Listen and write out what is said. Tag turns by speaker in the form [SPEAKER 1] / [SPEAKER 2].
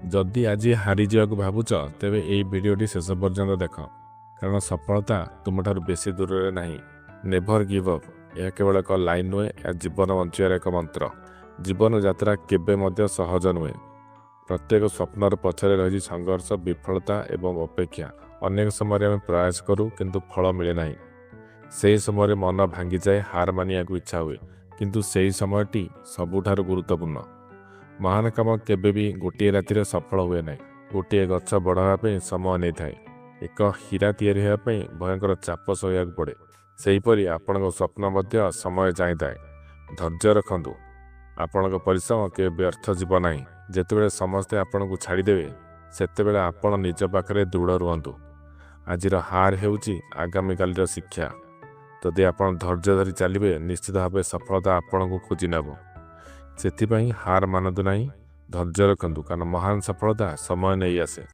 [SPEAKER 1] जदि आज हारीजा भावुच तेरे यही भिडटी शेष पर्यंत देख कारण सफलता तुमठार बेसी दूर में नहीं। नेभर गिव अप यह केवल एक लाइन नुहे, यह जीवन बचार एक मंत्र। जीवन यात्रा केबे मध्य सहज नुहे। प्रत्येक स्वप्नर पछरे रही संघर्ष, विफलता एवं अपेक्षा। अनेक समय आम प्रयास करूँ किंतु फल मिले ना। से समय मन भांगी जाए, हार मानिया को इच्छा हुए, किंतु से समयटी सबुठार गुरुत्वपूर्ण। महान काम केबे भी गोटे राति सफल हुए ना। गोटे गछ बढ़ावा समय नहीं थाए। एक हीरा तैयारी होगापी भयंकर चाप सहया पड़े। सेहीपरि आपण स्वप्न मध्य समय चाहिए। धैर्य रखु, आपण परिश्रम के व्यर्थ जीव ना। जितेबाला समस्ते आपण को छाड़देवे सेतेबेले आपण निज पाखे दृढ़ रुहतु। आजिर हार हेउची आगामी कालीर शिक्षा। जदि आपण धैर्य धरी चलिए निश्चित भाव सफलता आपण को खोजी नेब। से हार मानतु ना, धैर्य रखु कारण महान सफलता समय नहीं आसे।